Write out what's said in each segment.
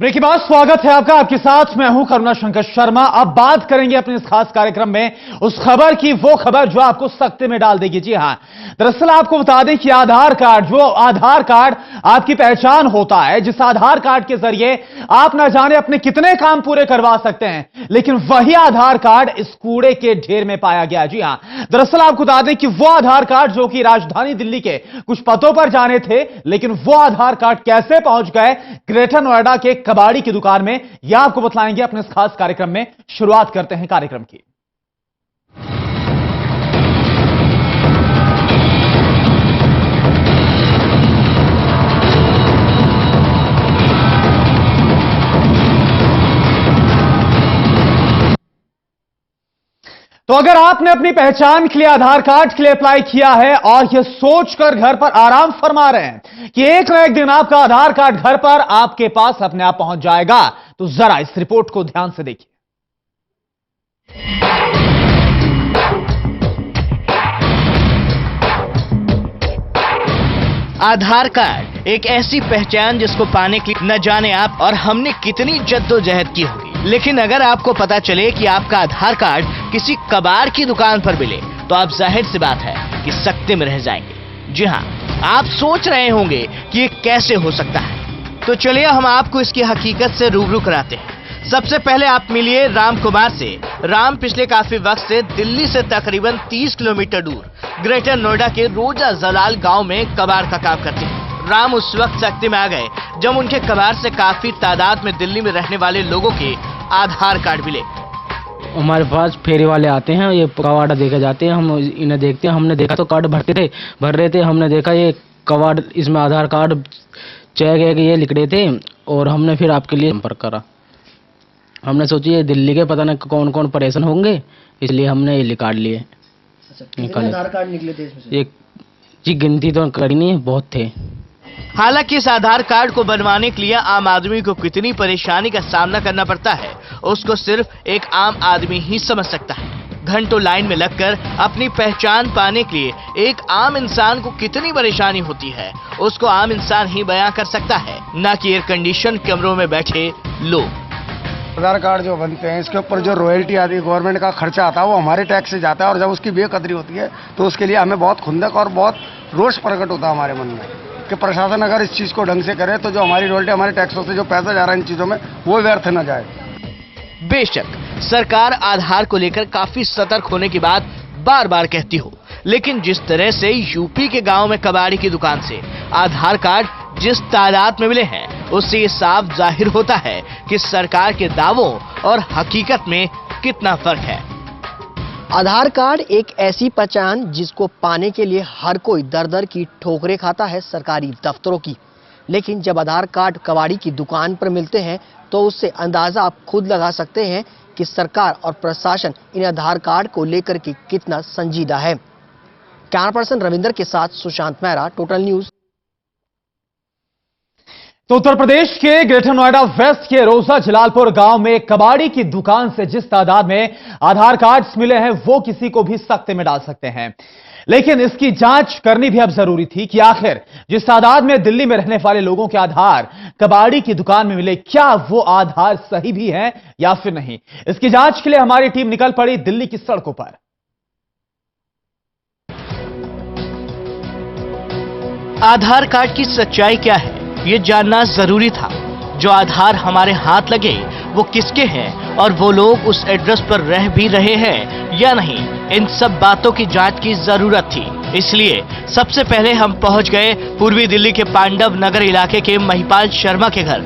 Break के बाद स्वागत है आपका। आपके साथ मैं हूं करुणा शंकर शर्मा। अब बात करेंगे अपने इस खास कार्यक्रम में उस खबर की, वो खबर जो आपको सख्ते में डाल देगी। जी हां, दरअसल आपको बता दें कि आधार कार्ड आपकी पहचान होता है, जिस आधार कार्ड के जरिए आप ना जाने अपने कितने काम पूरे करवा सकते हैं, लेकिन वही आधार कार्ड इस कूड़े के ढेर में पाया गया। जी हां, दरअसल आपको बता दें कि वो आधार कार्ड जो कि राजधानी दिल्ली के कुछ पतों पर जाने थे, लेकिन वो आधार कार्ड कैसे पहुंच गए ग्रेटर नोएडा के कबाड़ी की दुकान में, यह आपको बतलाएंगे अपने इस खास कार्यक्रम में। शुरुआत करते हैं कार्यक्रम की। तो अगर आपने अपनी पहचान के लिए आधार कार्ड के लिए अप्लाई किया है और यह सोचकर घर पर आराम फरमा रहे हैं कि एक न एक दिन आपका आधार कार्ड घर पर आपके पास अपने आप पहुंच जाएगा, तो जरा इस रिपोर्ट को ध्यान से देखिए। आधार कार्ड एक ऐसी पहचान जिसको पाने के लिए न जाने आप और हमने कितनी जद्दोजहद की होगी, लेकिन अगर आपको पता चले कि आपका आधार कार्ड किसी कबाड़ की दुकान पर मिले तो आप जाहिर सी बात है कि सकते में रह जाएंगे। जी हाँ, आप सोच रहे होंगे कि ये कैसे हो सकता है, तो चलिए हम आपको इसकी हकीकत से रूबरू कराते हैं। सबसे पहले आप मिलिए राम कुमार से। राम पिछले काफी वक्त से दिल्ली से तकरीबन 30 किलोमीटर दूर ग्रेटर नोएडा के रोजा जलाल गांव में कबाड़ का काम करते हैं। राम उस वक्त सख्ती में आ गए जब उनके कबाड़ से काफी तादाद में दिल्ली में रहने वाले लोगों के आधार कार्ड मिले। हमारे पास फेरी वाले आते हैं, ये कबाड़ देखे जाते हैं, हम इन्हें देखते हैं। हमने देखा तो कार्ड भर रहे थे, हमने देखा ये कबाड़, इसमें आधार कार्ड चेक है कि ये लिख रहे थे, और हमने फिर आपके लिए संपर्क करा। हमने सोची ये दिल्ली के पता न कौन कौन परेशान होंगे, इसलिए हमने ये कार्ड लिए। कितने आधार कार्ड निकले थे इसमें से? ये जी गिनती तो करी नहीं, बहुत थे। हालांकि इस आधार कार्ड को बनवाने के लिए आम आदमी को कितनी परेशानी का सामना करना पड़ता है, उसको सिर्फ एक आम आदमी ही समझ सकता है। घंटों लाइन में लगकर अपनी पहचान पाने के लिए एक आम इंसान को कितनी परेशानी होती है, उसको आम इंसान ही बयां कर सकता है, न कि एयर कंडीशन कमरों में बैठे लोग। आधार कार्ड जो बनते हैं, इसके ऊपर जो रॉयल्टी आती है, गवर्नमेंट का खर्चा आता है, वो हमारे टैक्स से जाता है, और जब उसकी बेकदरी होती है तो उसके लिए हमें बहुत खुंदक और बहुत रोष प्रकट होता है हमारे मन में कि प्रशासन अगर इस चीज़ को ढंग से करे तो जो हमारी रॉयल्टी, हमारे टैक्सों से जो पैसा जा रहा है इन चीज़ों में, वो व्यर्थ न जाए। बेशक सरकार आधार को लेकर काफी सतर्क होने की बात बार बार कहती हो, लेकिन जिस तरह से यूपी के गांव में कबाड़ी की दुकान से आधार कार्ड जिस तादाद में मिले हैं, उससे ये साफ जाहिर होता है कि सरकार के दावों और हकीकत में कितना फर्क है। आधार कार्ड एक ऐसी पहचान जिसको पाने के लिए हर कोई दर दर की ठोकरें खाता है सरकारी दफ्तरों की, लेकिन जब आधार कार्ड कबाड़ी की दुकान पर मिलते हैं तो उससे अंदाजा आप खुद लगा सकते हैं कि सरकार और प्रशासन इन आधार कार्ड को लेकर के कितना संजीदा है। कैमरा पर्सन रविंदर के साथ सुशांत मेहरा, टोटल न्यूज। तो उत्तर प्रदेश के ग्रेटर नोएडा वेस्ट के रोजा जलालपुर गांव में कबाड़ी की दुकान से जिस तादाद में आधार कार्ड्स मिले हैं, वो किसी को भी सख्ते में डाल सकते हैं, लेकिन इसकी जांच करनी भी अब जरूरी थी कि आखिर जिस तादाद में दिल्ली में रहने वाले लोगों के आधार कबाड़ी की दुकान में मिले, क्या वो आधार सही भी हैं या फिर नहीं। इसकी जांच के लिए हमारी टीम निकल पड़ी दिल्ली की सड़कों पर। आधार कार्ड की सच्चाई क्या है, ये जानना जरूरी था। जो आधार हमारे हाथ लगे वो किसके हैं और वो लोग उस एड्रेस पर रह भी रहे हैं या नहीं, इन सब बातों की जांच की जरूरत थी। इसलिए सबसे पहले हम पहुंच गए पूर्वी दिल्ली के पांडव नगर इलाके के महिपाल शर्मा के घर,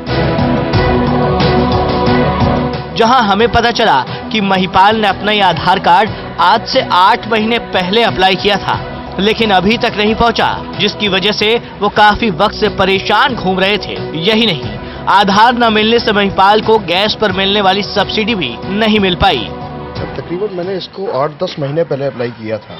जहां हमें पता चला कि महिपाल ने अपना ये आधार कार्ड आज से 8 महीने पहले अप्लाई किया था, लेकिन अभी तक नहीं पहुंचा, जिसकी वजह से वो काफी वक्त से परेशान घूम रहे थे। यही नहीं, आधार न मिलने से महिपाल को गैस पर मिलने वाली सब्सिडी भी नहीं मिल पाई। तकरीबन मैंने इसको 8-10 महीने पहले अप्लाई किया था,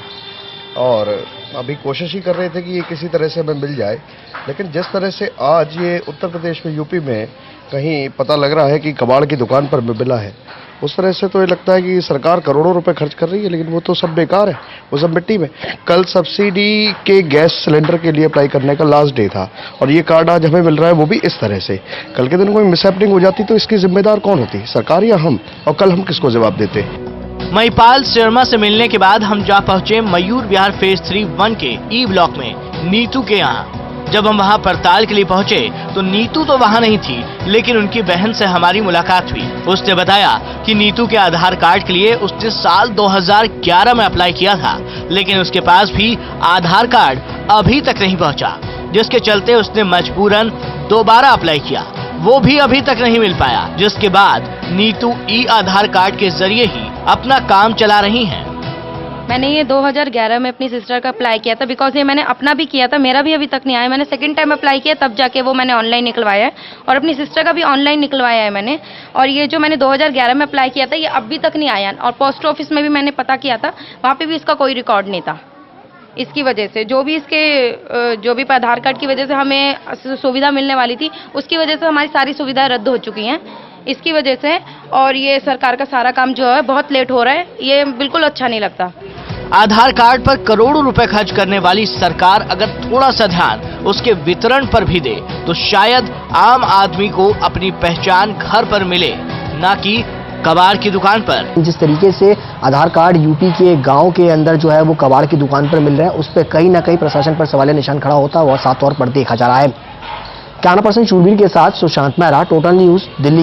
और अभी कोशिश ही कर रहे थे कि ये किसी तरह से हमें मिल जाए, लेकिन जिस तरह से आज ये उत्तर प्रदेश में, यूपी में कहीं पता लग रहा है कि कबाड़ की दुकान पर मिला है, उस तरह से तो ये लगता है कि सरकार करोड़ों रुपए खर्च कर रही है, लेकिन वो तो सब बेकार है, वो सब मिट्टी में। कल सब्सिडी के गैस सिलेंडर के लिए अप्लाई करने का लास्ट डे था और ये कार्ड आज हमें मिल रहा है, वो भी इस तरह से। कल के दिन कोई मिसहैपनिंग हो जाती तो इसकी जिम्मेदार कौन होती, सरकार या हम? और कल हम किसको जवाब देते? महिपाल शर्मा से मिलने के बाद हम जा पहुंचे मयूर विहार फेज 3-1 के ई ब्लॉक में नीतू के यहाँ। जब हम वहां पड़ताल के लिए पहुंचे तो नीतू तो वहां नहीं थी, लेकिन उनकी बहन से हमारी मुलाकात हुई। उसने बताया कि नीतू के आधार कार्ड के लिए उसने साल 2011 में अप्लाई किया था, लेकिन उसके पास भी आधार कार्ड अभी तक नहीं पहुंचा, जिसके चलते उसने मजबूरन दोबारा अप्लाई किया। वो भी अभी तक नहीं मिल पाया, जिसके बाद नीतू ई आधार कार्ड के जरिए ही अपना काम चला रही हैं। मैंने ये 2011 में अपनी सिस्टर का अप्लाई किया था, बिकॉज ये मैंने अपना भी किया था, मेरा भी अभी तक नहीं आया। मैंने सेकंड टाइम अप्लाई किया तब जाके वो मैंने ऑनलाइन निकलवाया है और अपनी सिस्टर का भी ऑनलाइन निकलवाया है मैंने। और ये जो मैंने 2011 में अप्लाई किया था ये अभी तक नहीं आया। और पोस्ट ऑफिस में भी मैंने पता किया था, वहाँ पे भी इसका कोई रिकॉर्ड नहीं था। इसकी वजह से जो भी आधार कार्ड की वजह से हमें सुविधा मिलने वाली थी, उसकी वजह से हमारी सारी सुविधाएं रद्द हो चुकी हैं इसकी वजह से। और ये सरकार का सारा काम जो है बहुत लेट हो रहा है, ये बिल्कुल अच्छा नहीं लगता। आधार कार्ड पर करोड़ों रुपए खर्च करने वाली सरकार अगर थोड़ा सा ध्यान उसके वितरण पर भी दे तो शायद आम आदमी को अपनी पहचान घर पर मिले, ना कि कबाड़ की दुकान पर। जिस तरीके से आधार कार्ड यूपी के गांव के अंदर जो है वो कबाड़ की दुकान पर मिल रहे हैं, उस पर कहीं ना कहीं प्रशासन पर सवालिया निशान खड़ा होता है और साफ तौर पर देखा जा रहा है। कैमरा पर्सन शूरवीर के साथ सुशांत मेहरा, टोटल न्यूज, दिल्ली।